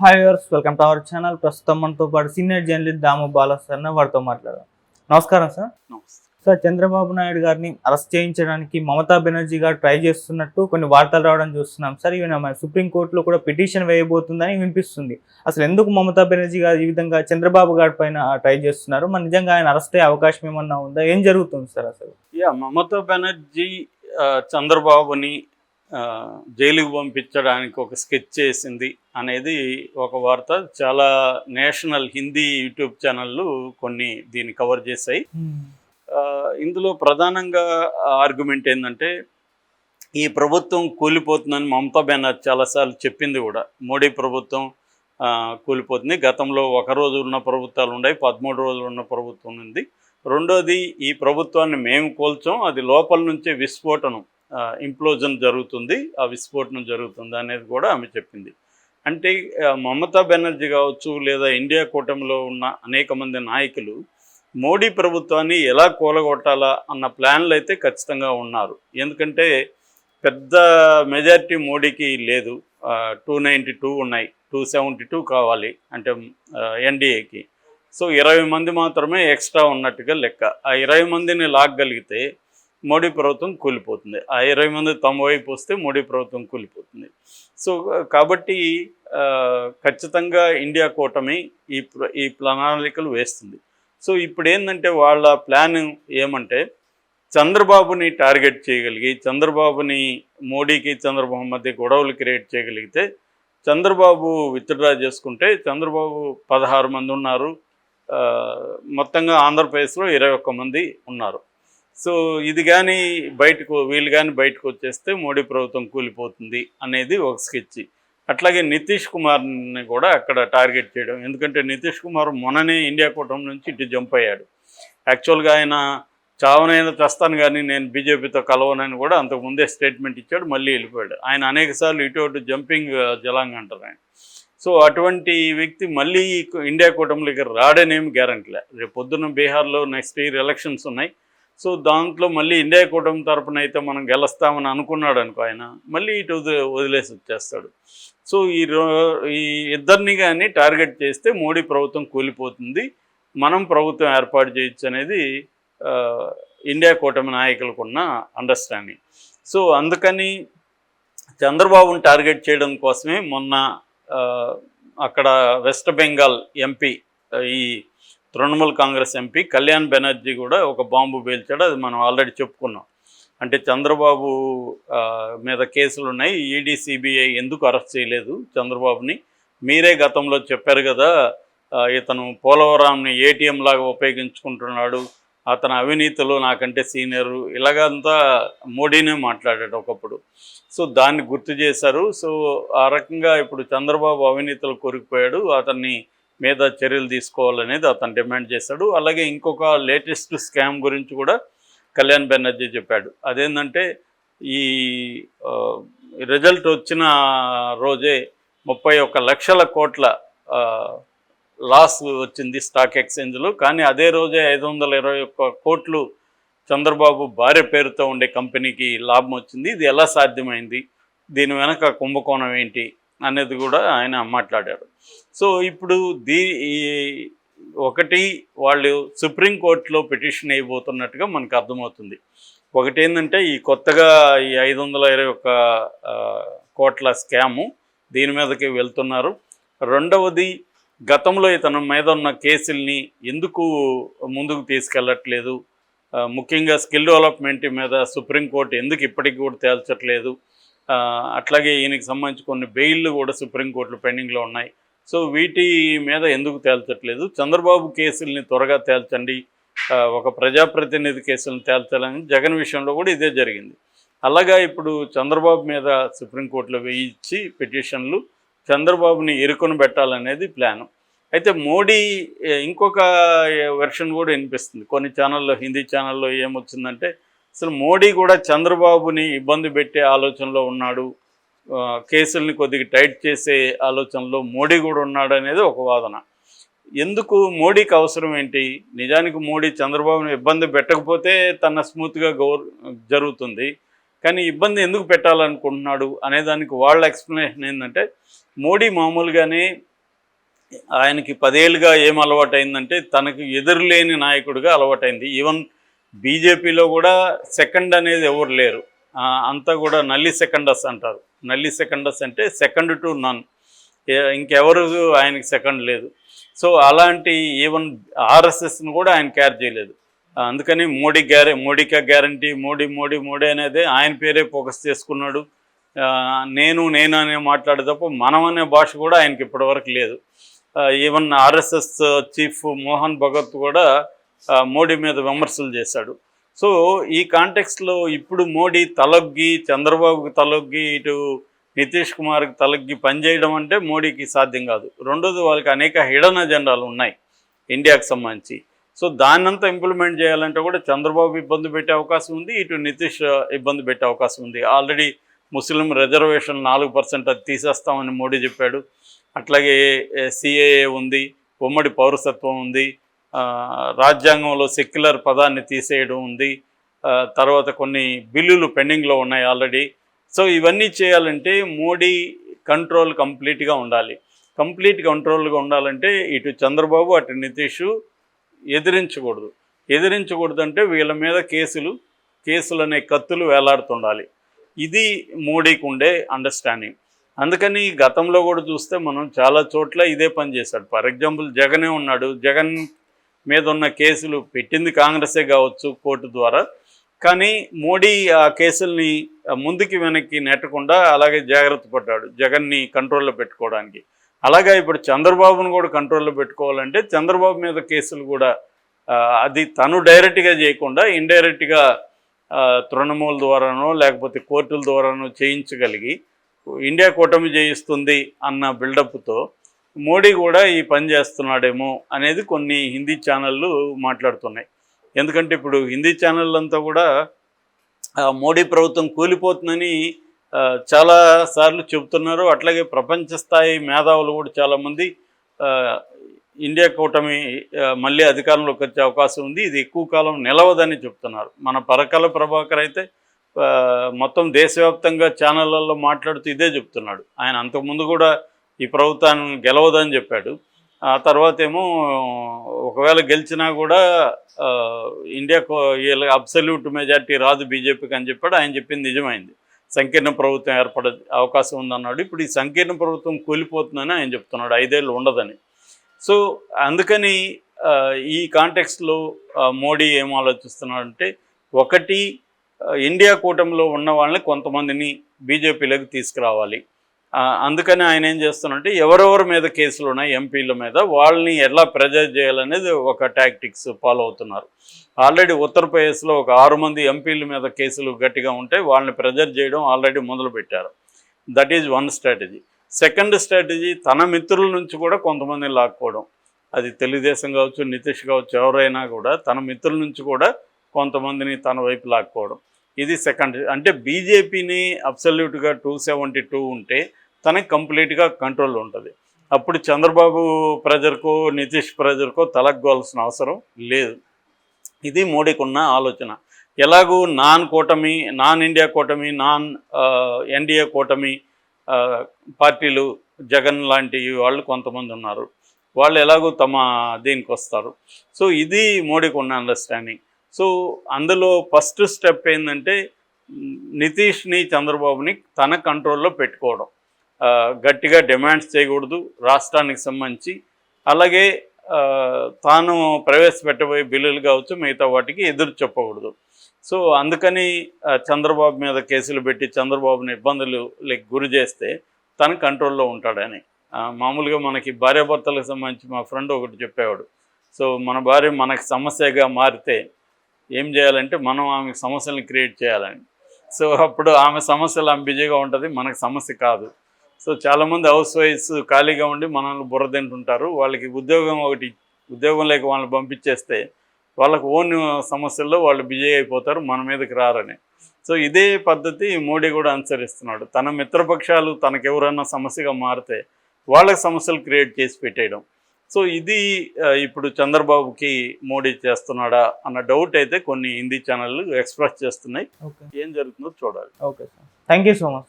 Hi viewers, welcome to our channel. ప్రస్తుతం మనతో పాటు సీనియర్ జర్నలిస్ట్ దాము బాలా సార్ వారితో మాట్లాడారు. నమస్కారం సార్. నమస్తే. సార్, చంద్రబాబు నాయుడు గారిని అరెస్ట్ చేయించడానికి మమతా బెనర్జీ గారు ట్రై చేస్తున్నట్టు కొన్ని వార్తలు రావడం చూస్తున్నాం సార్. ఈవెన్ సుప్రీంకోర్టులో కూడా పిటిషన్ వేయబోతుందని వినిపిస్తుంది. అసలు ఎందుకు మమతా బెనర్జీ గారు ఈ విధంగా చంద్రబాబు గారి పైన ట్రై చేస్తున్నారు? మన నిజంగా ఆయన అరెస్ట్ అయ్యే అవకాశం ఏమన్నా ఉందా? ఏం జరుగుతుంది సార్ అసలు? మమతా బెనర్జీ చంద్రబాబుని జైలుకు పంపించడానికి ఒక స్కెచ్ చేసింది అనేది ఒక వార్త. చాలా నేషనల్ హిందీ యూట్యూబ్ ఛానళ్ళు కొన్ని దీన్ని కవర్ చేశాయి. ఇందులో ప్రధానంగా ఆర్గ్యుమెంట్ ఏంటంటే, ఈ ప్రభుత్వం కూలిపోతుందని మమతా బెనర్జీ చాలాసార్లు చెప్పింది కూడా. మోడీ ప్రభుత్వం కూలిపోతుంది. గతంలో ఒక రోజు ఉన్న ప్రభుత్వాలు ఉన్నాయి, 13 రోజులు ఉన్న ప్రభుత్వం ఉంది. రెండోది, ఈ ప్రభుత్వాన్ని మేము కోల్చాం, అది లోపల నుంచే విస్ఫోటనం, ఇంప్లోజన్ జరుగుతుంది, ఆ విస్ఫోటనం జరుగుతుంది అనేది కూడా ఆమె చెప్పింది. అంటే మమతా బెనర్జీ కావచ్చు, లేదా ఇండియా కూటమిలో ఉన్న అనేక మంది నాయకులు మోడీ ప్రభుత్వాన్ని ఎలా కూలగొట్టాలా అన్న ప్లాన్లు అయితే ఖచ్చితంగా ఉన్నారు. ఎందుకంటే పెద్ద మెజారిటీ మోడీకి లేదు. 292 ఉన్నాయి, 272 కావాలి అంటే ఎన్డీఏకి. సో 20 మంది మాత్రమే ఎక్స్ట్రా ఉన్నట్టుగా లెక్క. ఆ 20 మందిని లాగగలిగితే మోడీ ప్రభుత్వం కూలిపోతుంది. ఆ 20 మంది తమ వైపు వస్తే మోడీ ప్రభుత్వం కూలిపోతుంది. సో కాబట్టి ఖచ్చితంగా ఇండియా కూటమి ఈ ప్రణాళికలు వేస్తుంది. సో ఇప్పుడు ఏంటంటే, వాళ్ళ ప్లాన్ ఏమంటే, చంద్రబాబుని టార్గెట్ చేయగలిగి, చంద్రబాబుని మోడీకి చంద్రబాబు మధ్య గొడవలు క్రియేట్ చేయగలిగితే, చంద్రబాబు విత్డ్రా చేసుకుంటే, చంద్రబాబు 16 మంది ఉన్నారు, మొత్తంగా ఆంధ్రప్రదేశ్లో 21 మంది ఉన్నారు. సో ఇది కానీ వీళ్ళు కానీ బయటకు వచ్చేస్తే మోడీ ప్రభుత్వం కూలిపోతుంది అనేది ఒక స్కెచ్. అట్లాగే నితీష్ కుమార్ని కూడా అక్కడ టార్గెట్ చేయడం. ఎందుకంటే నితీష్ కుమార్ మొన్ననే ఇండియా కూటమి నుంచి ఇటు జంప్ అయ్యాడు. యాక్చువల్గా ఆయన చావనైనా తెస్తాను కానీ నేను బీజేపీతో కలవనని కూడా అంతకుముందే స్టేట్మెంట్ ఇచ్చాడు, మళ్ళీ వెళ్ళిపోయాడు. ఆయన అనేకసార్లు ఇటు జంపింగ్ జలాంగ్ అంటారు ఆయన. సో అటువంటి వ్యక్తి మళ్ళీ ఇండియా కూటమిలోకి రాడనేమి గ్యారంటీలే. రేపు పొద్దున్న బీహార్లో నెక్స్ట్ ఇయర్ ఎలక్షన్స్ ఉన్నాయి. సో దాంట్లో మళ్ళీ ఇండియా కూటమి తరపున అయితే మనం గెలుస్తామని అనుకున్నాడు అనుకో, ఆయన మళ్ళీ ఇటు వదిలేసి వచ్చేస్తాడు. సో ఈ ఇద్దరిని కానీ టార్గెట్ చేస్తే మోడీ ప్రభుత్వం కూలిపోతుంది, మనం ప్రభుత్వం ఏర్పాటు చేయొచ్చు అనేది ఇండియా కూటమి నాయకులకు ఉన్న అండర్స్టాండింగ్. సో అందుకని చంద్రబాబుని టార్గెట్ చేయడం కోసమే మొన్న అక్కడ వెస్ట్ బెంగాల్ ఎంపీ, ఈ తృణమూల్ కాంగ్రెస్ ఎంపీ కళ్యాణ్ బెనర్జీ కూడా ఒక బాంబు పేల్చాడు. అది మనం ఆల్రెడీ చెప్పుకున్నాం. అంటే చంద్రబాబు మీద కేసులు ఉన్నాయి, ఈడీ సిబిఐ ఎందుకు అరెస్ట్ చేయలేదు చంద్రబాబుని? మీరే గతంలో చెప్పారు కదా, ఇతను పోలవరాంని ఏటీఎం లాగా ఉపయోగించుకుంటున్నాడు, అతని అవినీతిలో నాకంటే సీనియరు, ఇలాగంతా మోడీనే మాట్లాడాడు ఒకప్పుడు. సో దాన్ని గుర్తు చేశారు. సో ఆ రకంగా ఇప్పుడు చంద్రబాబు అవినీతిలో కొరికిపోయాడు, అతన్ని మీద చర్యలు తీసుకోవాలనేది అతను డిమాండ్ చేశాడు. అలాగే ఇంకొక లేటెస్ట్ స్కామ్ గురించి కూడా కళ్యాణ్ బెనర్జీ చెప్పాడు. అదేంటంటే, ఈ రిజల్ట్ వచ్చిన రోజే 31 లక్షల కోట్ల లాస్ వచ్చింది స్టాక్ ఎక్స్చేంజ్లో. కానీ అదే రోజే 521 కోట్లు చంద్రబాబు భార్య పేరుతో ఉండే కంపెనీకి లాభం వచ్చింది. ఇది ఎలా సాధ్యమైంది, దీని వెనక కుంభకోణం ఏంటి అనేది కూడా ఆయన మాట్లాడారు. సో ఇప్పుడు ఒకటి, వాళ్ళు సుప్రీంకోర్టులో పిటిషన్ వేయబోతున్నట్టుగా మనకు అర్థమవుతుంది. ఒకటి ఏంటంటే, ఈ కొత్తగా ఈ 521 కోట్ల స్కాము దీని మీదకి వెళ్తున్నారు. రెండవది, గతంలో ఇతని మీద ఉన్న కేసుల్ని ఎందుకు ముందుకు తీసుకెళ్ళట్లేదు, ముఖ్యంగా స్కిల్ డెవలప్మెంట్ మీద సుప్రీంకోర్టు ఎందుకు ఇప్పటికి కూడా తేల్చట్లేదు, అట్లాగే ఈయనకి సంబంధించి కొన్ని బెయిల్లు కూడా సుప్రీంకోర్టులో పెండింగ్లో ఉన్నాయి. సో వీటి మీద ఎందుకు తేల్చట్లేదు, చంద్రబాబు కేసుల్ని త్వరగా తేల్చండి, ఒక ప్రజాప్రతినిధి కేసులను తేల్చాలని జగన్ విషయంలో కూడా ఇదే జరిగింది. అలాగా ఇప్పుడు చంద్రబాబు మీద సుప్రీంకోర్టులో వేయించి పిటిషన్లు చంద్రబాబుని ఇరుకుని పెట్టాలనేది ప్లాను. అయితే మోడీ ఇంకొక వెర్షన్ కూడా వినిపిస్తుంది కొన్ని ఛానల్లో, హిందీ ఛానల్లో ఏమొచ్చిందంటే, అసలు మోడీ కూడా చంద్రబాబుని ఇబ్బంది పెట్టే ఆలోచనలో ఉన్నాడు, కేసుల్ని కొద్దిగా టైట్ చేసే ఆలోచనలో మోడీ కూడా ఉన్నాడు అనేది ఒక వాదన. ఎందుకు మోడీకి అవసరం ఏంటి? నిజానికి మోడీ చంద్రబాబుని ఇబ్బంది పెట్టకపోతే తన స్మూత్గా జరుగుతుంది, కానీ ఇబ్బంది ఎందుకు పెట్టాలనుకుంటున్నాడు అనేదానికి వాళ్ళ ఎక్స్ప్లెనేషన్ ఏంటంటే, మోడీ మామూలుగానే ఆయనకి 10 ఏళ్ళుగా ఏం అలవాటైందంటే తనకు ఎదురులేని నాయకుడిగా అలవాటైంది. ఈవెన్ బీజేపీలో కూడా సెకండ్ అనేది ఎవరు లేరు. అంతా కూడా నల్లి సెకండర్స్ అంటారు. నల్లి సెకండర్స్ అంటే సెకండ్ టు నన్, ఇంకెవరు ఆయనకి సెకండ్ లేదు. సో అలాంటి ఈవెన్ ఆర్ఎస్ఎస్ని కూడా ఆయన క్యార్ చేయలేదు. అందుకని మోడీకా గ్యారంటీ, మోడీ అనేది ఆయన పేరే ఫోకస్ చేసుకున్నాడు. నేను అనే మాట్లాడే తప్ప మనం అనే భాష కూడా ఆయనకి ఇప్పటివరకు లేదు. Even RSS chief Mohan Bhagat కూడా మోడీ మీద విమర్శలు చేశాడు. సో ఈ కాంటెక్స్లో ఇప్పుడు మోడీ తలొగ్గి, చంద్రబాబుకి తలొగ్గి, ఇటు నితీష్ కుమార్కి తలొగ్గి పనిచేయడం అంటే మోడీకి సాధ్యం కాదు. రెండోది, వాళ్ళకి అనేక హిడెన్ అజెండాలు ఉన్నాయి ఇండియాకి సంబంధించి. సో దాన్నంతా ఇంప్లిమెంట్ చేయాలంటే కూడా చంద్రబాబు ఇబ్బంది పెట్టే అవకాశం ఉంది, ఇటు నితీష్ ఇబ్బంది పెట్టే అవకాశం ఉంది. ఆల్రెడీ ముస్లిం రిజర్వేషన్ 4% అది తీసేస్తామని మోడీ చెప్పాడు. అట్లాగే సిఏఏ ఉంది, ఉమ్మడి పౌరసత్వం ఉంది, రాజ్యాంగంలో సెక్యులర్ పదాన్ని తీసేయడం ఉంది, తర్వాత కొన్ని బిల్లులు పెండింగ్లో ఉన్నాయి ఆల్రెడీ. సో ఇవన్నీ చేయాలంటే మోడీ కంట్రోల్ కంప్లీట్గా ఉండాలి. కంప్లీట్ కంట్రోల్గా ఉండాలంటే ఇటు చంద్రబాబు అటు నితీష్ ఎదిరించకూడదు అంటే వీళ్ళ మీద కేసులు అనే కత్తులు వేలాడుతుండాలి. ఇది మోడీకి ఉండే అండర్స్టాండింగ్. అందుకని గతంలో కూడా చూస్తే మనం చాలా చోట్ల ఇదే పని చేశాడు. ఫర్ ఎగ్జాంపుల్ జగనే ఉన్నాడు, జగన్ మీద ఉన్న కేసులు పెట్టింది కాంగ్రెసే కావచ్చు కోర్టు ద్వారా, కానీ మోడీ ఆ కేసుల్ని ముందుకి వెనక్కి నెట్టకుండా అలాగే జాగ్రత్త పడ్డాడు జగన్ని కంట్రోల్లో పెట్టుకోవడానికి. అలాగే ఇప్పుడు చంద్రబాబును కూడా కంట్రోల్లో పెట్టుకోవాలంటే చంద్రబాబు మీద కేసులు కూడా అది తను డైరెక్ట్గా చేయకుండా ఇండైరెక్ట్గా తృణమూల్ ద్వారానో లేకపోతే కోర్టుల ద్వారానో చేయించగలిగి ఇండియా కూటమి చేయిస్తుంది అన్న బిల్డప్తో మోడీ కూడా ఈ పని చేస్తున్నాడేమో అనేది కొన్ని హిందీ ఛానళ్ళు మాట్లాడుతున్నాయి. ఎందుకంటే ఇప్పుడు హిందీ ఛానళ్ళంతా కూడా మోడీ ప్రభుత్వం కూలిపోతుందని చాలాసార్లు చెబుతున్నారు. అట్లాగే ప్రపంచ స్థాయి మేధావులు కూడా చాలామంది ఇండియా కూటమి మళ్ళీ అధికారంలోకి వచ్చే అవకాశం ఉంది, ఇది ఎక్కువ కాలం నిలవదని చెప్తున్నారు. మన పరకాల ప్రభాకర్ అయితే మొత్తం దేశవ్యాప్తంగా ఛానళ్ళల్లో మాట్లాడుతూ ఇదే చెప్తున్నాడు. ఆయన అంతకుముందు కూడా ఈ ప్రభుత్వాన్ని గెలవదని చెప్పాడు. ఆ తర్వాత ఏమో ఒకవేళ గెలిచినా కూడా ఇండియా అబ్సల్యూట్ మెజార్టీ రాదు బీజేపీకి అని చెప్పాడు. ఆయన చెప్పింది నిజమైంది, సంకీర్ణ ప్రభుత్వం ఏర్పడే అవకాశం ఉందన్నాడు. ఇప్పుడు ఈ సంకీర్ణ ప్రభుత్వం కూలిపోతుందని ఆయన చెప్తున్నాడు, 5 ఏళ్ళు ఉండదని. సో అందుకని ఈ కాంటెక్స్ట్లో మోడీ ఏం ఆలోచిస్తున్నాడంటే, ఒకటి ఇండియా కూటమిలో ఉన్న వాళ్ళని కొంతమందిని బీజేపీలోకి తీసుకురావాలి. అందుకని ఆయన ఏం చేస్తున్నారంటే ఎవరెవరి మీద కేసులు ఉన్నాయి ఎంపీల మీద వాళ్ళని ఎలా ప్రెజర్ చేయాలనేది ఒక టాక్టిక్స్ ఫాలో అవుతున్నారు. ఆల్రెడీ ఉత్తరప్రదేశ్లో ఒక 6 మంది ఎంపీల మీద కేసులు గట్టిగా ఉంటే వాళ్ళని ప్రెజర్ చేయడం ఆల్రెడీ మొదలుపెట్టారు. That is one strategy. Second strategy, తన మిత్రుల నుంచి కూడా కొంతమందిని లాక్కోవడం. అది తెలుగుదేశం కావచ్చు, నితీష్ కావచ్చు, ఎవరైనా కూడా తన మిత్రుల నుంచి కూడా కొంతమందిని తన వైపు లాక్కోవడం. ఇది సెకండ్. అంటే బీజేపీని అబ్సల్యూట్గా 272 ఉంటే తనకి కంప్లీట్గా కంట్రోల్ ఉంటుంది. అప్పుడు చంద్రబాబు ప్రెజర్కో నితీష్ ప్రెజర్కో తలగ్గాల్సిన అవసరం లేదు. ఇది మోడీకి ఉన్న ఆలోచన. ఎలాగూ నాన్ ఇండియా కూటమి, ఎన్డీఏ కూటమి పార్టీలు, జగన్ లాంటి వాళ్ళు కొంతమంది ఉన్నారు, వాళ్ళు ఎలాగో తమ దీనికి వస్తారు. సో ఇది మోడీకి ఉన్న అండర్స్టాండింగ్. సో అందులో ఫస్ట్ స్టెప్ ఏంటంటే నితీష్ని, చంద్రబాబుని తన కంట్రోల్లో పెట్టుకోవడం. గట్టిగా డిమాండ్స్ చేయకూడదు రాష్ట్రానికి సంబంధించి. అలాగే తాను ప్రవేశపెట్టబోయే బిల్లులు కావచ్చు, మిగతా వాటికి ఎదురు చెప్పకూడదు. సో అందుకని చంద్రబాబు మీద కేసులు పెట్టి చంద్రబాబుని ఇబ్బందులకు గురి చేస్తే తన కంట్రోల్లో ఉంటాడని. మామూలుగా మనకి భార్యాభర్తలకు సంబంధించి మా ఫ్రెండ్ ఒకటి చెప్పేవాడు. సో మన భార్య మనకి సమస్యగా మారితే ఏం చేయాలంటే మనం ఆమె సమస్యలను క్రియేట్ చేయాలని. సో అప్పుడు ఆమె సమస్యలు ఆమె బిజీగా ఉంటుంది, మనకు సమస్య కాదు. సో చాలామంది హౌస్ వైఫ్స్ ఖాళీగా ఉండి మనల్ని బుర్రదింటుంటారు. వాళ్ళకి ఉద్యోగం లేక వాళ్ళని పంపించేస్తే వాళ్ళకు ఓన్ సమస్యల్లో వాళ్ళు బిజీ అయిపోతారు, మన మీదకి రారని. సో ఇదే పద్ధతి మోడీ కూడా అనుసరిస్తున్నాడు. తన మిత్రపక్షాలు తనకెవరన్నా సమస్యగా మారితే వాళ్ళకి సమస్యలు క్రియేట్ చేసి పెట్టేయడం. సో ఇది ఇప్పుడు చంద్రబాబుకి మోడీ చేస్తున్నాడా అన్న డౌట్ అయితే కొన్ని హిందీ ఛానళ్ళు ఎక్స్ప్రెస్ చేస్తున్నాయి. ఏం జరుగుతుందో చూడాలి. Okay sir, thank you so much.